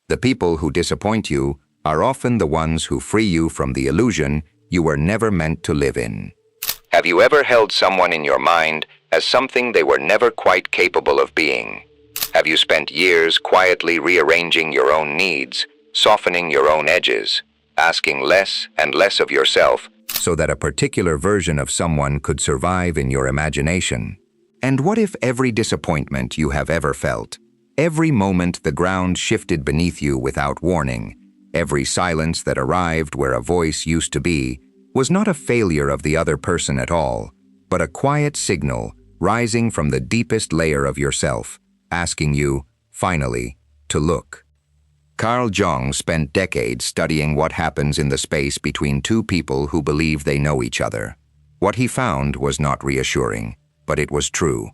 The people who disappoint you are often the ones who free you from the illusion you were never meant to live in. Have you ever held someone in your mind as something they were never quite capable of being? Have you spent years quietly rearranging your own needs, softening your own edges, asking less and less of yourself so that a particular version of someone could survive in your imagination? And what if every disappointment you have ever felt, every moment the ground shifted beneath you without warning, every silence that arrived where a voice used to be, was not a failure of the other person at all, but a quiet signal rising from the deepest layer of yourself, asking you, finally, to look? Carl Jung spent decades studying what happens in the space between two people who believe they know each other. What he found was not reassuring, but it was true.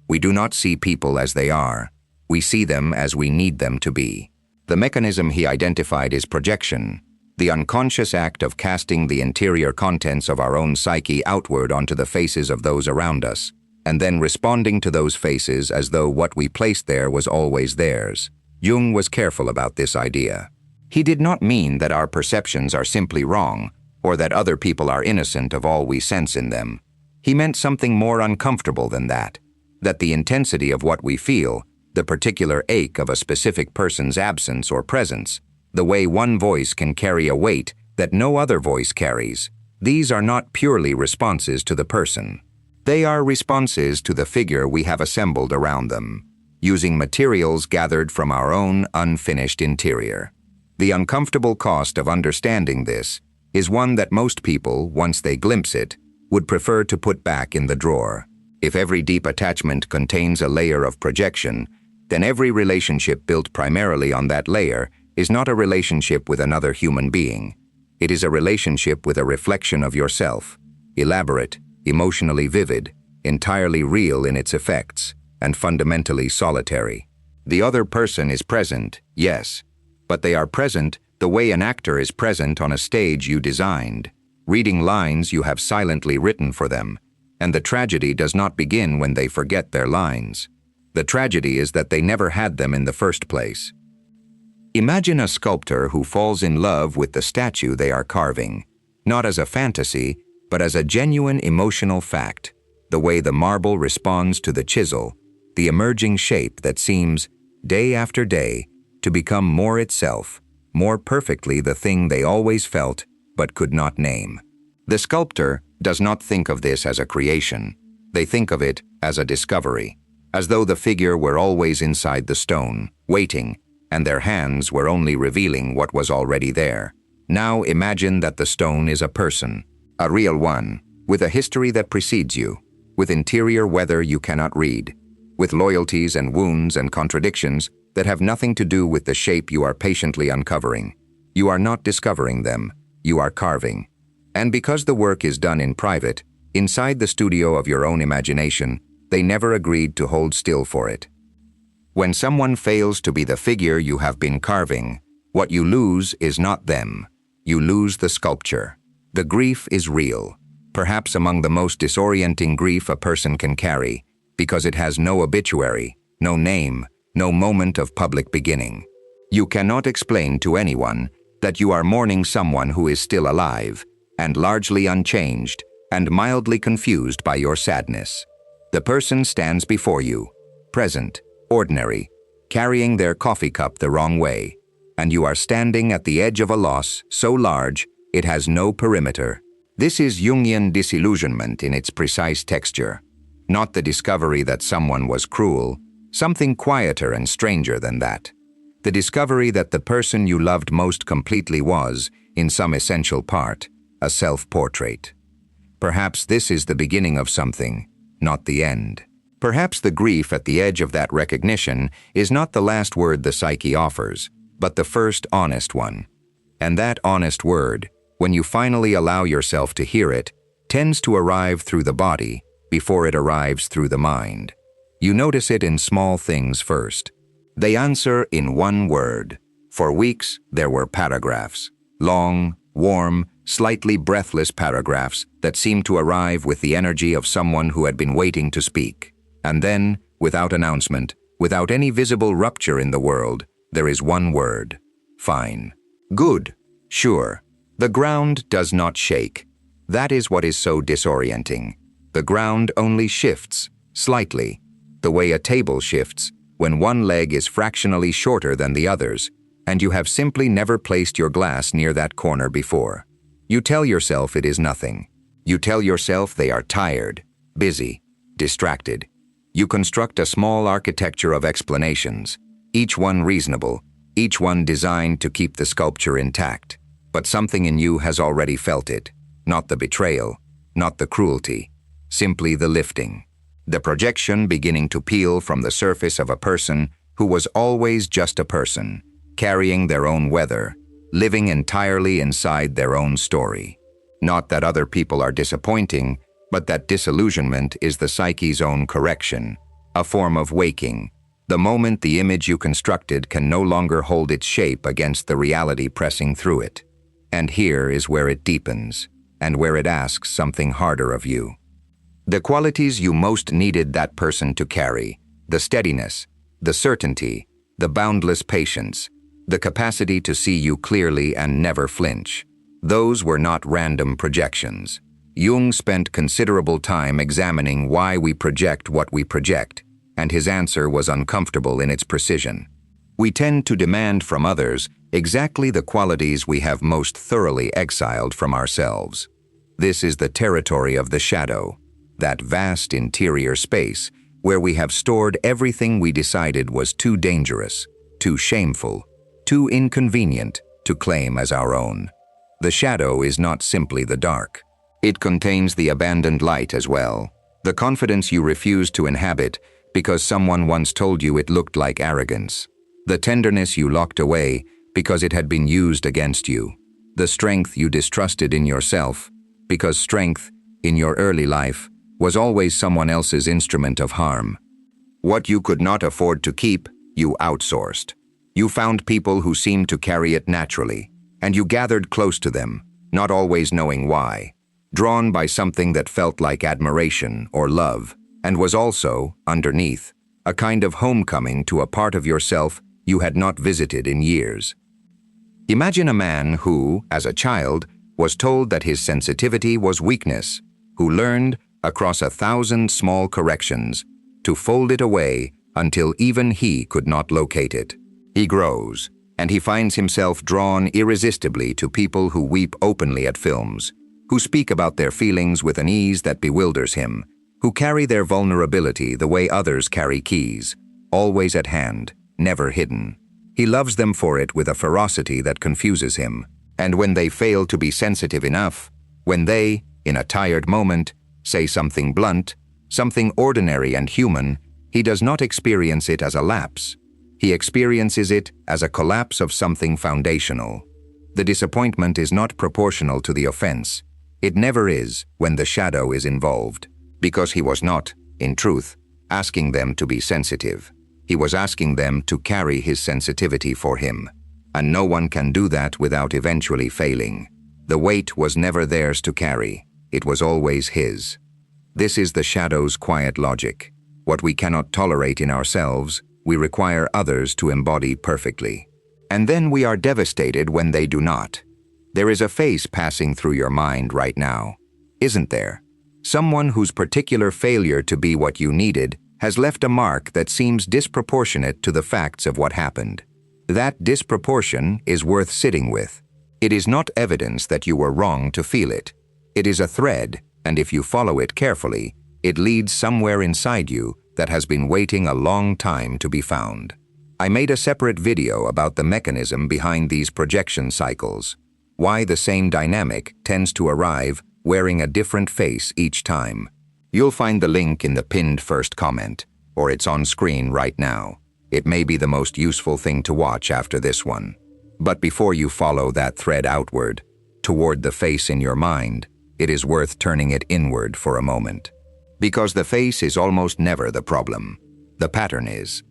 We do not see people as they are. We see them as we need them to be. The mechanism he identified is projection, the unconscious act of casting the interior contents of our own psyche outward onto the faces of those around us, and then responding to those faces as though what we placed there was always theirs. Jung was careful about this idea. He did not mean that our perceptions are simply wrong, or that other people are innocent of all we sense in them. He meant something more uncomfortable than that the intensity of what we feel, the particular ache of a specific person's absence or presence, the way one voice can carry a weight that no other voice carries, these are not purely responses to the person. They are responses to the figure we have assembled around them, using materials gathered from our own unfinished interior. The uncomfortable cost of understanding this is one that most people, once they glimpse it, would prefer to put back in the drawer. If every deep attachment contains a layer of projection, then every relationship built primarily on that layer is not a relationship with another human being. It is a relationship with a reflection of yourself, elaborate, emotionally vivid, entirely real in its effects, and fundamentally solitary. The other person is present, yes, but they are present the way an actor is present on a stage you designed, reading lines you have silently written for them, and the tragedy does not begin when they forget their lines. The tragedy is that they never had them in the first place. Imagine a sculptor who falls in love with the statue they are carving, not as a fantasy, but as a genuine emotional fact, the way the marble responds to the chisel, the emerging shape that seems, day after day, to become more itself, more perfectly the thing they always felt but could not name. The sculptor does not think of this as a creation. They think of it as a discovery, as though the figure were always inside the stone, waiting, and their hands were only revealing what was already there. Now imagine that the stone is a person, a real one, with a history that precedes you, with interior weather you cannot read, with loyalties and wounds and contradictions that have nothing to do with the shape you are patiently uncovering. You are not discovering them, you are carving. And because the work is done in private, inside the studio of your own imagination, they never agreed to hold still for it. When someone fails to be the figure you have been carving, what you lose is not them. You lose the sculpture. The grief is real, perhaps among the most disorienting grief a person can carry, because it has no obituary, no name, no moment of public beginning. You cannot explain to anyone that you are mourning someone who is still alive, and largely unchanged, and mildly confused by your sadness. The person stands before you, present, ordinary, carrying their coffee cup the wrong way, and you are standing at the edge of a loss so large it has no perimeter. This is Jungian disillusionment in its precise texture, not the discovery that someone was cruel, something quieter and stranger than that. The discovery that the person you loved most completely was, in some essential part, a self-portrait. Perhaps this is the beginning of something, not the end. Perhaps the grief at the edge of that recognition is not the last word the psyche offers, but the first honest one. And that honest word, when you finally allow yourself to hear it, tends to arrive through the body before it arrives through the mind. You notice it in small things first. They answer in one word. For weeks, there were paragraphs. Long, warm, slightly breathless paragraphs that seemed to arrive with the energy of someone who had been waiting to speak. And then, without announcement, without any visible rupture in the world, there is one word. Fine. Good. Sure. The ground does not shake. That is what is so disorienting. The ground only shifts, slightly, the way a table shifts when one leg is fractionally shorter than the others, and you have simply never placed your glass near that corner before. You tell yourself it is nothing. You tell yourself they are tired, busy, distracted. You construct a small architecture of explanations, each one reasonable, each one designed to keep the sculpture intact. But something in you has already felt it, not the betrayal, not the cruelty, simply the lifting. The projection beginning to peel from the surface of a person who was always just a person, carrying their own weather, living entirely inside their own story. Not that other people are disappointing, but that disillusionment is the psyche's own correction, a form of waking, the moment the image you constructed can no longer hold its shape against the reality pressing through it. And here is where it deepens, and where it asks something harder of you. The qualities you most needed that person to carry, the steadiness, the certainty, the boundless patience, the capacity to see you clearly and never flinch. Those were not random projections. Jung spent considerable time examining why we project what we project, and his answer was uncomfortable in its precision. We tend to demand from others exactly the qualities we have most thoroughly exiled from ourselves. This is the territory of the shadow, that vast interior space where we have stored everything we decided was too dangerous, too shameful, too inconvenient to claim as our own. The shadow is not simply the dark. It contains the abandoned light as well, the confidence you refuse to inhabit because someone once told you it looked like arrogance, the tenderness you locked away because it had been used against you, the strength you distrusted in yourself because strength, in your early life, was always someone else's instrument of harm. What you could not afford to keep, you outsourced. You found people who seemed to carry it naturally, and you gathered close to them, not always knowing why, drawn by something that felt like admiration or love, and was also, underneath, a kind of homecoming to a part of yourself you had not visited in years. Imagine a man who, as a child, was told that his sensitivity was weakness, who learned, across 1,000 small corrections, to fold it away until even he could not locate it. He grows, and he finds himself drawn irresistibly to people who weep openly at films, who speak about their feelings with an ease that bewilders him, who carry their vulnerability the way others carry keys, always at hand, never hidden. He loves them for it with a ferocity that confuses him, and when they fail to be sensitive enough, when they, in a tired moment, say something blunt, something ordinary and human, he does not experience it as a lapse. He experiences it as a collapse of something foundational. The disappointment is not proportional to the offense. It never is when the shadow is involved, because he was not, in truth, asking them to be sensitive. He was asking them to carry his sensitivity for him, and no one can do that without eventually failing. The weight was never theirs to carry. It was always his. This is the shadow's quiet logic. What we cannot tolerate in ourselves, we require others to embody perfectly. And then we are devastated when they do not. There is a face passing through your mind right now, isn't there? Someone whose particular failure to be what you needed has left a mark that seems disproportionate to the facts of what happened. That disproportion is worth sitting with. It is not evidence that you were wrong to feel it. It is a thread, and if you follow it carefully, it leads somewhere inside you that has been waiting a long time to be found. I made a separate video about the mechanism behind these projection cycles, why the same dynamic tends to arrive wearing a different face each time. You'll find the link in the pinned first comment, or it's on screen right now. It may be the most useful thing to watch after this one. But before you follow that thread outward, toward the face in your mind, it is worth turning it inward for a moment. Because the face is almost never the problem. The pattern is.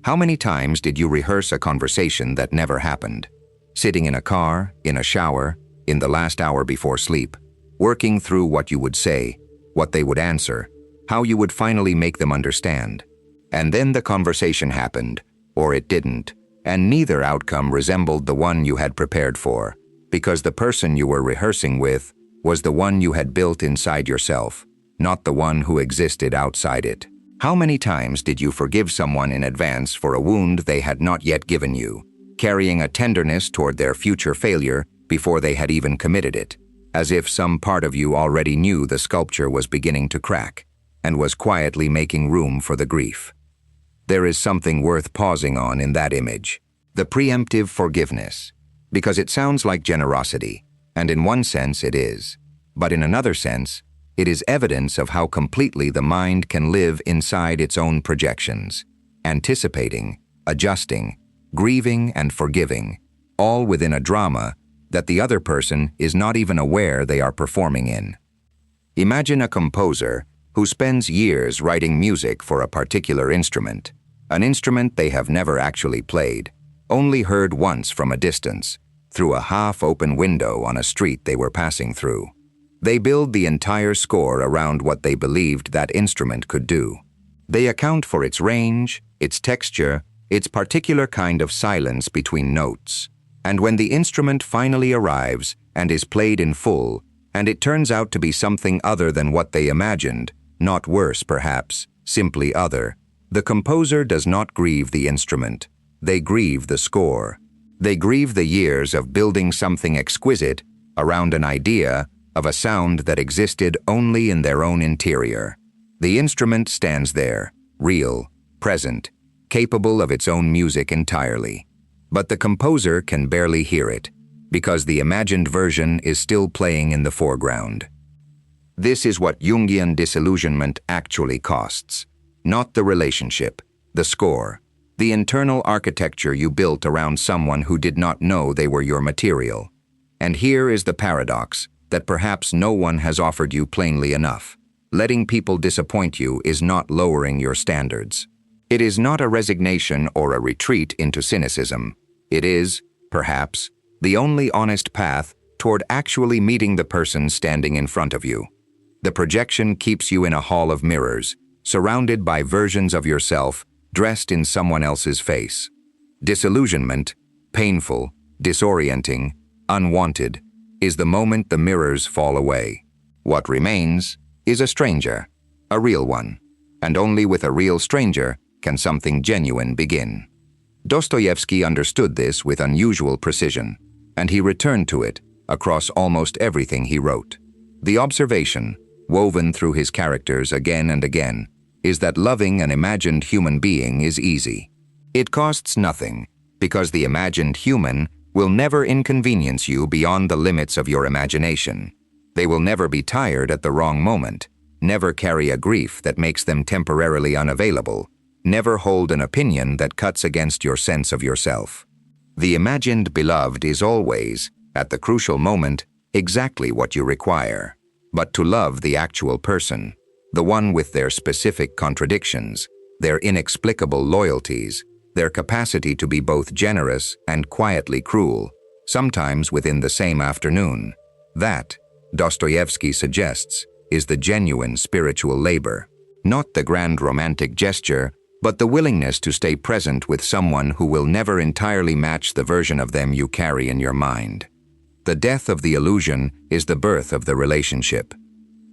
How many times did you rehearse a conversation that never happened? Sitting in a car, in a shower, in the last hour before sleep, working through what you would say, what they would answer, how you would finally make them understand. And then the conversation happened, or it didn't, and neither outcome resembled the one you had prepared for, because the person you were rehearsing with was the one you had built inside yourself, not the one who existed outside it. How many times did you forgive someone in advance for a wound they had not yet given you, carrying a tenderness toward their future failure before they had even committed it, as if some part of you already knew the sculpture was beginning to crack and was quietly making room for the grief? There is something worth pausing on in that image. The preemptive forgiveness, because it sounds like generosity, and in one sense it is, but in another sense, it is evidence of how completely the mind can live inside its own projections, anticipating, adjusting, grieving, and forgiving, all within a drama that the other person is not even aware they are performing in. Imagine a composer who spends years writing music for a particular instrument, an instrument they have never actually played, only heard once from a distance, through a half-open window on a street they were passing through. They build the entire score around what they believed that instrument could do. They account for its range, its texture, its particular kind of silence between notes. And when the instrument finally arrives and is played in full, and it turns out to be something other than what they imagined, not worse perhaps, simply other, the composer does not grieve the instrument. They grieve the score. They grieve the years of building something exquisite around an idea of a sound that existed only in their own interior. The instrument stands there, real, present, capable of its own music entirely. But the composer can barely hear it, because the imagined version is still playing in the foreground. This is what Jungian disillusionment actually costs. Not the relationship, the score, the internal architecture you built around someone who did not know they were your material. And here is the paradox that perhaps no one has offered you plainly enough. Letting people disappoint you is not lowering your standards. It is not a resignation or a retreat into cynicism. It is, perhaps, the only honest path toward actually meeting the person standing in front of you. The projection keeps you in a hall of mirrors, surrounded by versions of yourself dressed in someone else's face. Disillusionment, painful, disorienting, unwanted, is the moment the mirrors fall away. What remains is a stranger, a real one, and only with a real stranger can something genuine begin. Dostoevsky understood this with unusual precision, and he returned to it across almost everything he wrote. The observation, woven through his characters again and again, is that loving an imagined human being is easy. It costs nothing, because the imagined human will never inconvenience you beyond the limits of your imagination. They will never be tired at the wrong moment, never carry a grief that makes them temporarily unavailable, never hold an opinion that cuts against your sense of yourself. The imagined beloved is always, at the crucial moment, exactly what you require. But to love the actual person, the one with their specific contradictions, their inexplicable loyalties, their capacity to be both generous and quietly cruel, sometimes within the same afternoon, that, Dostoevsky suggests, is the genuine spiritual labor. Not the grand romantic gesture, but the willingness to stay present with someone who will never entirely match the version of them you carry in your mind. The death of the illusion is the birth of the relationship.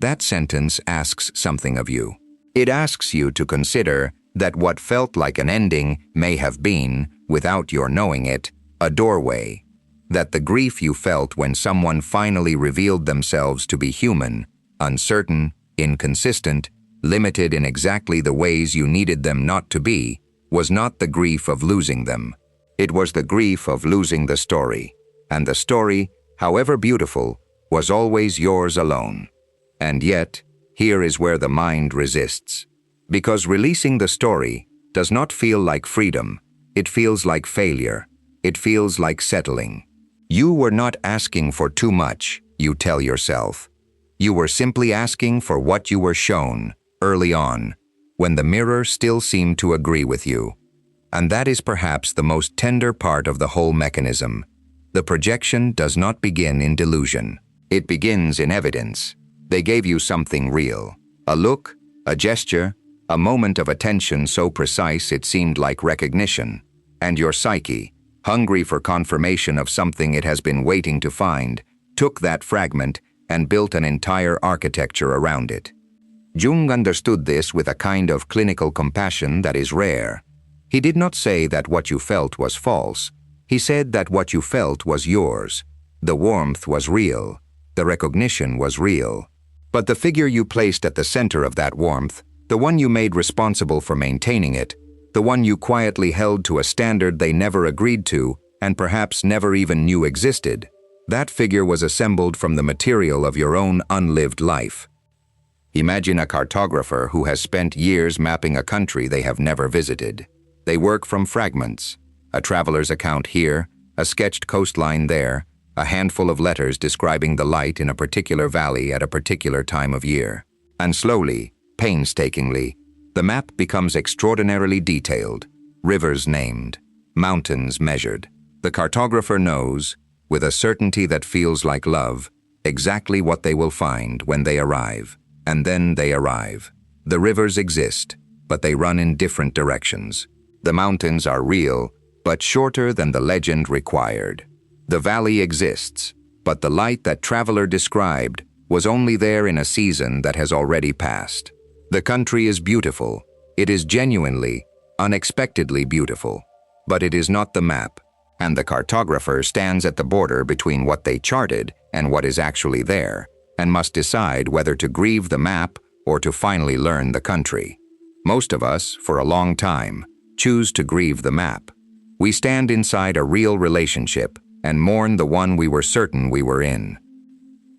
That sentence asks something of you. It asks you to consider that what felt like an ending may have been, without your knowing it, a doorway. That the grief you felt when someone finally revealed themselves to be human, uncertain, inconsistent, limited in exactly the ways you needed them not to be, was not the grief of losing them. It was the grief of losing the story. And the story, however beautiful, was always yours alone. And yet, here is where the mind resists. Because releasing the story does not feel like freedom, it feels like failure, it feels like settling. You were not asking for too much, you tell yourself. You were simply asking for what you were shown, early on, when the mirror still seemed to agree with you. And that is perhaps the most tender part of the whole mechanism. The projection does not begin in delusion. It begins in evidence. They gave you something real. A look, a gesture, a moment of attention so precise it seemed like recognition. And your psyche, hungry for confirmation of something it has been waiting to find, took that fragment and built an entire architecture around it. Jung understood this with a kind of clinical compassion that is rare. He did not say that what you felt was false. He said that what you felt was yours. The warmth was real. The recognition was real. But the figure you placed at the center of that warmth, the one you made responsible for maintaining it, the one you quietly held to a standard they never agreed to and perhaps never even knew existed, that figure was assembled from the material of your own unlived life. Imagine a cartographer who has spent years mapping a country they have never visited. They work from fragments, a traveler's account here, a sketched coastline there, a handful of letters describing the light in a particular valley at a particular time of year. And slowly, painstakingly, the map becomes extraordinarily detailed, rivers named, mountains measured. The cartographer knows, with a certainty that feels like love, exactly what they will find when they arrive. And then they arrive. The rivers exist, but they run in different directions. The mountains are real, but shorter than the legend required. The valley exists, but the light that traveler described was only there in a season that has already passed. The country is beautiful. It is genuinely, unexpectedly beautiful. But it is not the map, and the cartographer stands at the border between what they charted and what is actually there, and must decide whether to grieve the map or to finally learn the country. Most of us, for a long time, choose to grieve the map. We stand inside a real relationship and mourn the one we were certain we were in.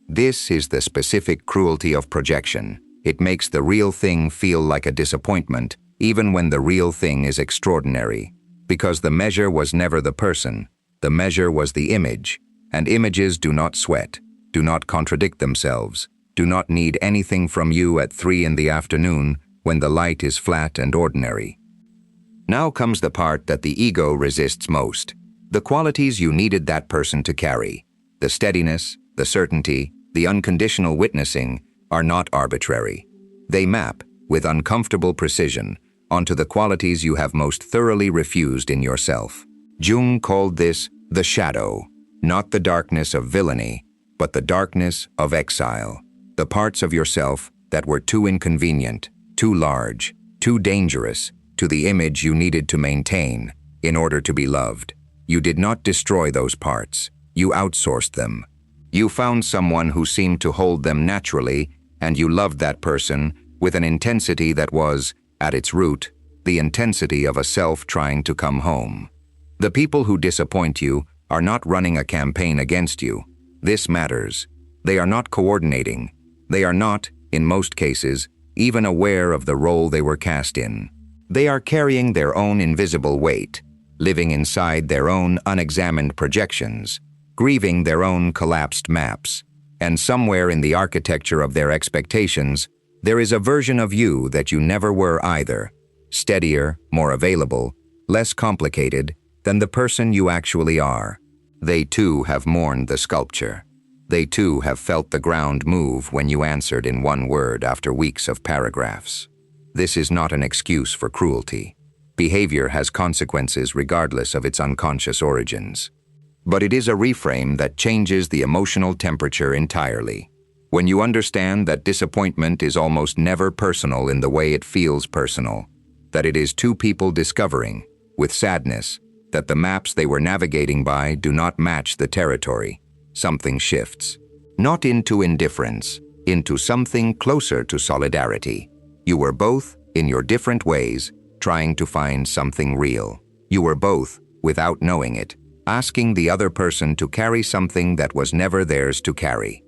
This is the specific cruelty of projection. It makes the real thing feel like a disappointment, even when the real thing is extraordinary. Because the measure was never the person, the measure was the image, and images do not sweat, do not contradict themselves, do not need anything from you at 3 in the afternoon when the light is flat and ordinary. Now comes the part that the ego resists most. The qualities you needed that person to carry, the steadiness, the certainty, the unconditional witnessing, are not arbitrary. They map, with uncomfortable precision, onto the qualities you have most thoroughly refused in yourself. Jung called this the shadow, not the darkness of villainy, but the darkness of exile, the parts of yourself that were too inconvenient, too large, too dangerous to the image you needed to maintain in order to be loved. You did not destroy those parts, you outsourced them. You found someone who seemed to hold them naturally, and you loved that person with an intensity that was, at its root, the intensity of a self trying to come home. The people who disappoint you are not running a campaign against you. This matters. They are not coordinating. They are not, in most cases, even aware of the role they were cast in. They are carrying their own invisible weight, living inside their own unexamined projections, grieving their own collapsed maps, and somewhere in the architecture of their expectations, there is a version of you that you never were either, steadier, more available, less complicated than the person you actually are. They too have mourned the sculpture. They too have felt the ground move when you answered in one word after weeks of paragraphs. This is not an excuse for cruelty. Behavior has consequences regardless of its unconscious origins. But it is a reframe that changes the emotional temperature entirely. When you understand that disappointment is almost never personal in the way it feels personal, that it is two people discovering, with sadness, that the maps they were navigating by do not match the territory, something shifts. Not into indifference, into something closer to solidarity. You were both, in your different ways, trying to find something real. You were both, without knowing it, asking the other person to carry something that was never theirs to carry.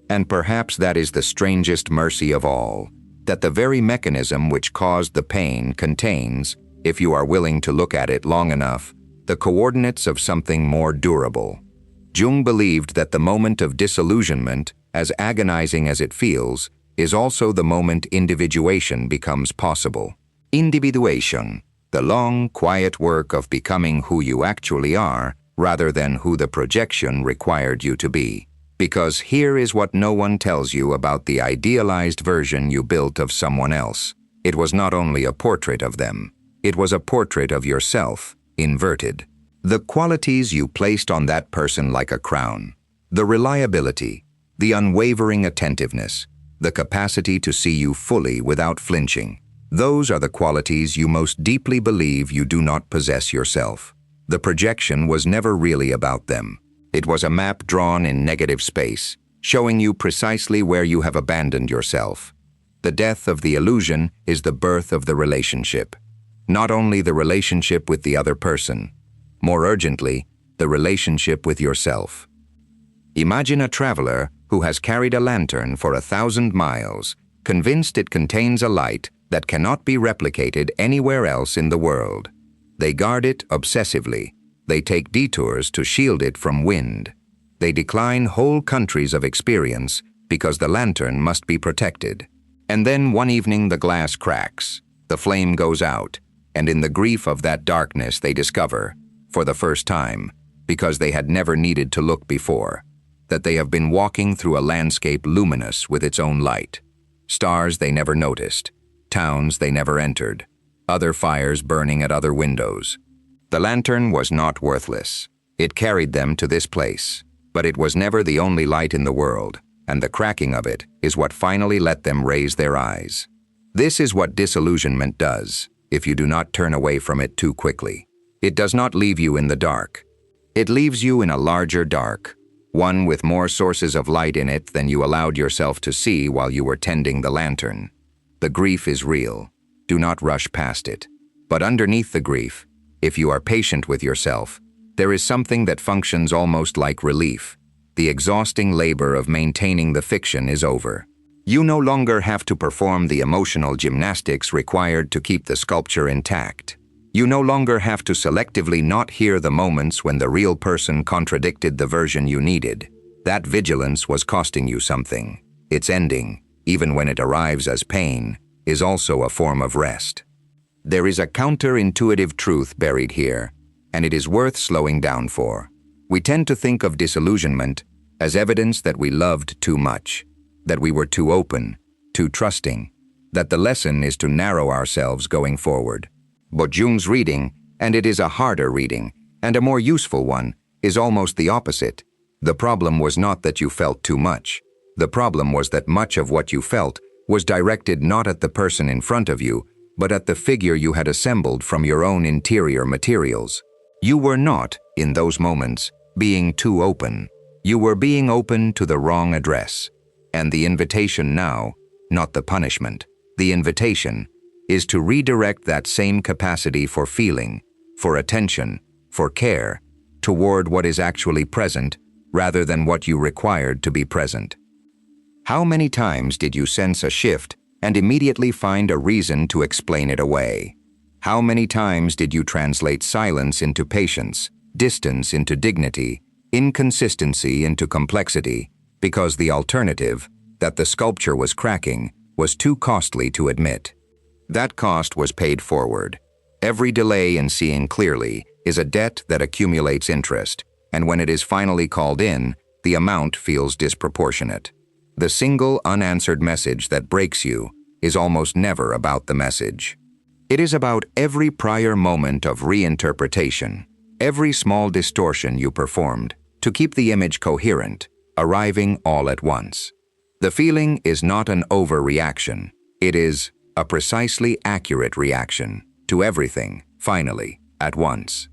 And perhaps that is the strangest mercy of all, that the very mechanism which caused the pain contains, if you are willing to look at it long enough, the coordinates of something more durable. Jung believed that the moment of disillusionment, as agonizing as it feels, is also the moment individuation becomes possible. Individuation, the long, quiet work of becoming who you actually are, rather than who the projection required you to be. Because here is what no one tells you about the idealized version you built of someone else. It was not only a portrait of them, it was a portrait of yourself, inverted. The qualities you placed on that person like a crown. The reliability, the unwavering attentiveness, the capacity to see you fully without flinching. Those are the qualities you most deeply believe you do not possess yourself. The projection was never really about them. It was a map drawn in negative space, showing you precisely where you have abandoned yourself. The death of the illusion is the birth of the relationship. Not only the relationship with the other person, more urgently, the relationship with yourself. Imagine a traveler who has carried a lantern for 1,000 miles, convinced it contains a light that cannot be replicated anywhere else in the world. They guard it obsessively. They take detours to shield it from wind. They decline whole countries of experience because the lantern must be protected. And then one evening the glass cracks, the flame goes out, and in the grief of that darkness they discover, for the first time, because they had never needed to look before, that they have been walking through a landscape luminous with its own light. Stars they never noticed, towns they never entered, other fires burning at other windows. The lantern was not worthless. It carried them to this place, but it was never the only light in the world, and the cracking of it is what finally let them raise their eyes. This is what disillusionment does, if you do not turn away from it too quickly. It does not leave you in the dark. It leaves you in a larger dark, one with more sources of light in it than you allowed yourself to see while you were tending the lantern. The grief is real. Do not rush past it. But underneath the grief, if you are patient with yourself, there is something that functions almost like relief. The exhausting labor of maintaining the fiction is over. You no longer have to perform the emotional gymnastics required to keep the sculpture intact. You no longer have to selectively not hear the moments when the real person contradicted the version you needed. That vigilance was costing you something. Its ending, even when it arrives as pain, is also a form of rest. There is a counterintuitive truth buried here, and it is worth slowing down for. We tend to think of disillusionment as evidence that we loved too much, that we were too open, too trusting, that the lesson is to narrow ourselves going forward. But Jung's reading, and it is a harder reading, and a more useful one, is almost the opposite. The problem was not that you felt too much. The problem was that much of what you felt was directed not at the person in front of you, but at the figure you had assembled from your own interior materials. You were not, in those moments, being too open. You were being open to the wrong address. And the invitation now, not the punishment, the invitation, is to redirect that same capacity for feeling, for attention, for care, toward what is actually present rather than what you required to be present. How many times did you sense a shift and immediately find a reason to explain it away? How many times did you translate silence into patience, distance into dignity, inconsistency into complexity, because the alternative, that the sculpture was cracking, was too costly to admit? That cost was paid forward. Every delay in seeing clearly is a debt that accumulates interest, and when it is finally called in, the amount feels disproportionate. The single unanswered message that breaks you is almost never about the message. It is about every prior moment of reinterpretation, every small distortion you performed to keep the image coherent, arriving all at once. The feeling is not an overreaction. It is a precisely accurate reaction to everything, finally, at once.